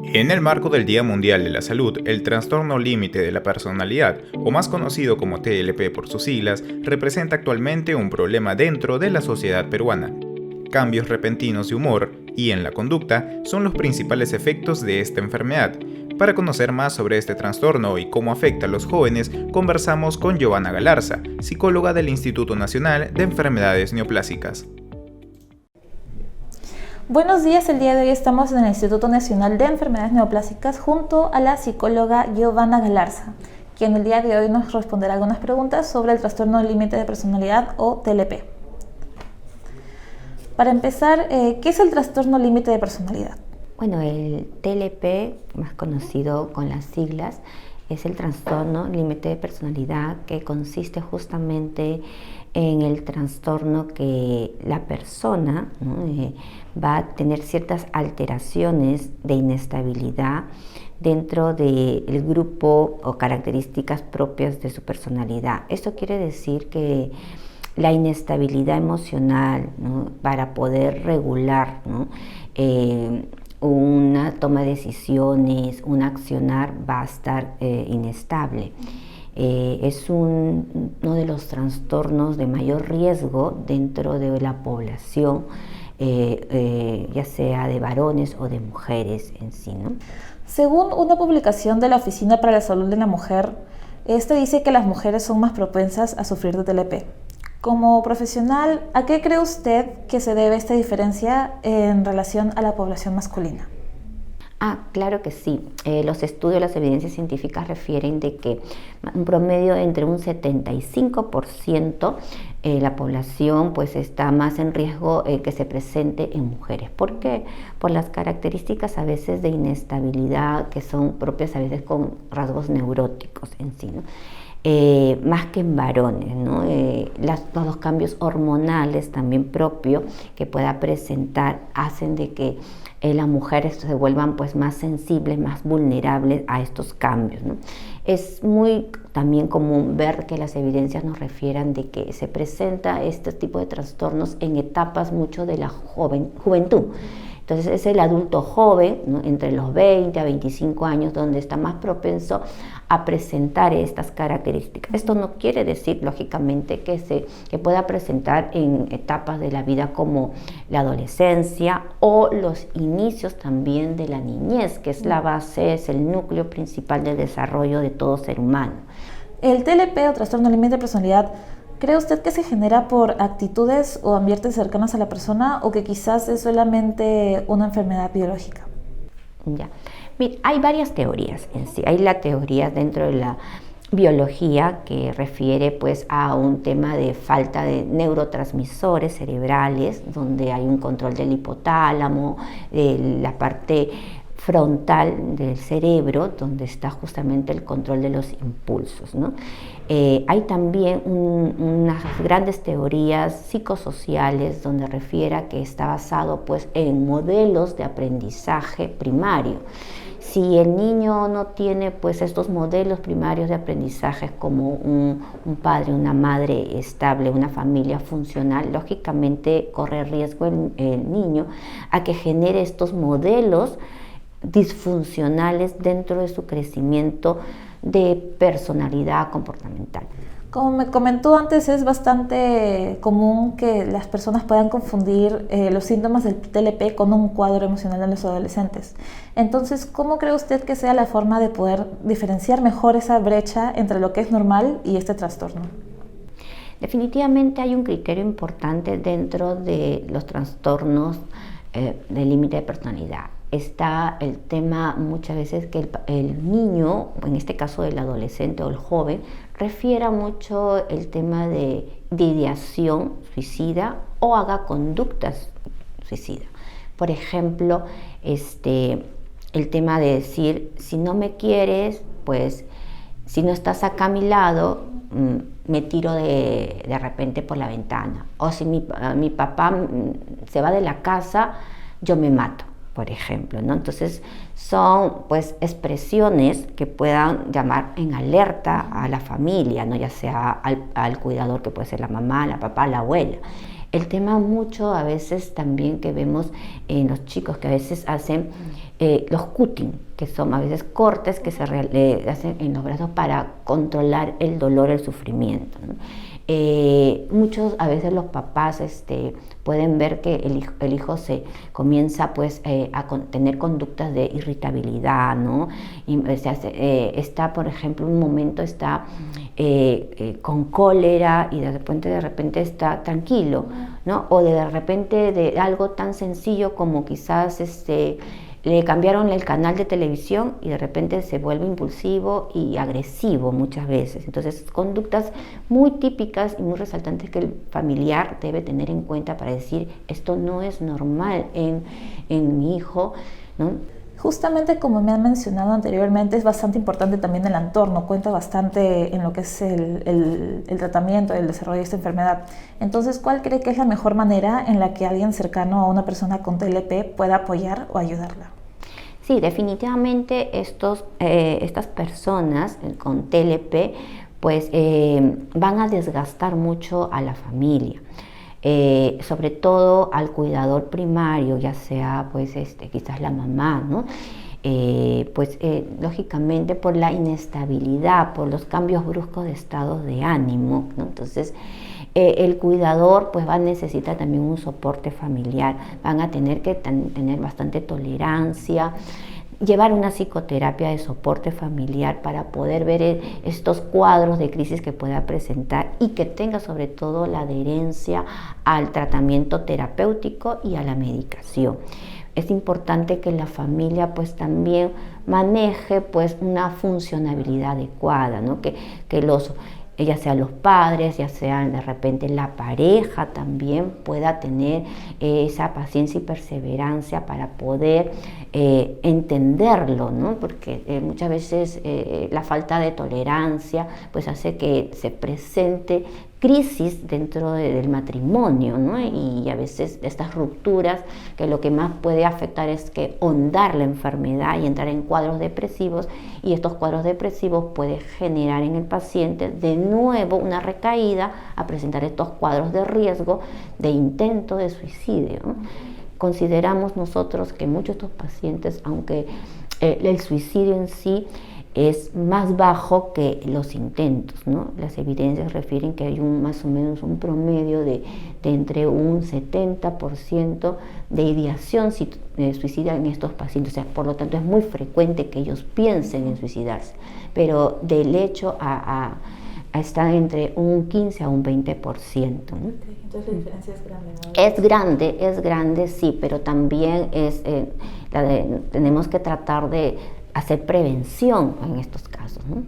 En el marco del Día Mundial de la Salud, el trastorno límite de la personalidad, o más conocido como TLP por sus siglas, representa actualmente un problema dentro de la sociedad peruana. Cambios repentinos de humor y en la conducta son los principales efectos de esta enfermedad. Para conocer más sobre este trastorno y cómo afecta a los jóvenes, conversamos con Giovanna Galarza, psicóloga del Instituto Nacional de Enfermedades Neoplásicas. Buenos días, el día de hoy estamos en el Instituto Nacional de Enfermedades Neoplásicas junto a la psicóloga Giovanna Galarza, quien el día de hoy nos responderá algunas preguntas sobre el trastorno límite de personalidad o TLP. Para empezar, ¿qué es el trastorno límite de personalidad? Bueno, el TLP, más conocido con las siglas, es el trastorno límite de personalidad que consiste justamente en el trastorno que la persona va a tener ciertas alteraciones de inestabilidad dentro del grupo o características propias de su personalidad. Esto quiere decir que la inestabilidad emocional, ¿no?, para poder regular, ¿no?, una toma de decisiones, un accionar va a estar inestable. Es uno de los trastornos de mayor riesgo dentro de la población, ya sea de varones o de mujeres en sí, ¿no? Según una publicación de la Oficina para la Salud de la Mujer, este dice que las mujeres son más propensas a sufrir de TLP. Como profesional, ¿a qué cree usted que se debe esta diferencia en relación a la población masculina? Claro que sí. Los estudios, las evidencias científicas refieren de que un promedio entre un 75% la población pues está más en riesgo que se presente en mujeres. ¿Por qué? Por las características a veces de inestabilidad que son propias a veces con rasgos neuróticos en sí, ¿no? Más que en varones, ¿no? Los cambios hormonales también propios que pueda presentar hacen de que las mujeres se vuelvan pues más sensibles, más vulnerables a estos cambios, ¿no? Es muy también común ver que las evidencias nos refieran de que se presenta este tipo de trastornos en etapas mucho de la juventud. Entonces es el adulto joven, ¿no?, entre los 20 a 25 años, donde está más propenso a presentar estas características. Esto no quiere decir, lógicamente, que pueda presentar en etapas de la vida como la adolescencia o los inicios también de la niñez, que es la base, es el núcleo principal del desarrollo de todo ser humano. El TLP o trastorno límite de personalidad, ¿cree usted que se genera por actitudes o ambientes cercanos a la persona o que quizás es solamente una enfermedad biológica? Ya. Mira, hay varias teorías en sí. Hay la teoría dentro de la biología que refiere pues a un tema de falta de neurotransmisores cerebrales, donde hay un control del hipotálamo, de la parte frontal del cerebro, donde está justamente el control de los impulsos, ¿no? Hay también unas grandes teorías psicosociales donde refiere a que está basado pues en modelos de aprendizaje primario. Si el niño no tiene pues estos modelos primarios de aprendizaje como un padre, una madre estable, una familia funcional, lógicamente corre riesgo el niño a que genere estos modelos disfuncionales dentro de su crecimiento de personalidad comportamental. Como me comentó antes, es bastante común que las personas puedan confundir los síntomas del TLP con un cuadro emocional en los adolescentes. Entonces, ¿cómo cree usted que sea la forma de poder diferenciar mejor esa brecha entre lo que es normal y este trastorno? Definitivamente hay un criterio importante dentro de los trastornos del límite de personalidad. Está el tema muchas veces que el niño, en este caso el adolescente o el joven, refiera mucho el tema de ideación suicida o haga conductas suicidas. Por ejemplo, el tema de decir, si no me quieres, pues si no estás acá a mi lado, me tiro de repente por la ventana. O si mi papá se va de la casa, yo me mato, por ejemplo, ¿no? Entonces son pues expresiones que puedan llamar en alerta a la familia, ¿no?, ya sea al cuidador, que puede ser la mamá, la papá, la abuela. El tema mucho a veces también que vemos en los chicos que a veces hacen los cutting, que son a veces cortes que se hacen en los brazos para controlar el dolor, el sufrimiento, ¿no? Muchos a veces los papás pueden ver que el hijo se comienza pues a tener conductas de irritabilidad, ¿no? Y, está, por ejemplo, un momento está con cólera y de repente está tranquilo, ¿no? O de repente de algo tan sencillo como quizás le cambiaron el canal de televisión y de repente se vuelve impulsivo y agresivo muchas veces. Entonces, conductas muy típicas y muy resaltantes que el familiar debe tener en cuenta para decir, esto no es normal en mi hijo, ¿no? Justamente como me han mencionado anteriormente, es bastante importante también el entorno, cuenta bastante en lo que es el tratamiento, el desarrollo de esta enfermedad. Entonces, ¿cuál cree que es la mejor manera en la que alguien cercano a una persona con TLP pueda apoyar o ayudarla? Sí, definitivamente estas personas con TLP pues van a desgastar mucho a la familia. Sobre todo al cuidador primario, ya sea pues quizás la mamá, ¿no? Lógicamente por la inestabilidad, por los cambios bruscos de estados de ánimo, ¿no? Entonces el cuidador pues va a necesitar también un soporte familiar, van a tener que tener bastante tolerancia, llevar una psicoterapia de soporte familiar para poder ver estos cuadros de crisis que pueda presentar y que tenga sobre todo la adherencia al tratamiento terapéutico y a la medicación. Es importante que la familia pues también maneje pues una funcionabilidad adecuada, ¿no? Que ya sean los padres, ya sean de repente la pareja también pueda tener esa paciencia y perseverancia para poder entenderlo, ¿no? Porque muchas veces la falta de tolerancia pues hace que se presente crisis dentro del matrimonio, ¿no? Y a veces estas rupturas que lo que más puede afectar es que ahondar la enfermedad y entrar en cuadros depresivos, y estos cuadros depresivos pueden generar en el paciente de nuevo una recaída a presentar estos cuadros de riesgo de intento de suicidio, ¿no? Consideramos nosotros que muchos de estos pacientes, aunque el suicidio en sí es más bajo que los intentos, ¿no? Las evidencias refieren que hay más o menos un promedio de entre un 70% de ideación suicida en estos pacientes. O sea, por lo tanto es muy frecuente que ellos piensen en suicidarse, pero del hecho a estar entre un 15 a un 20%, ¿no? Entonces la diferencia es grande, ¿no? Es grande, sí, pero también tenemos que tratar de hacer prevención en estos casos, ¿no?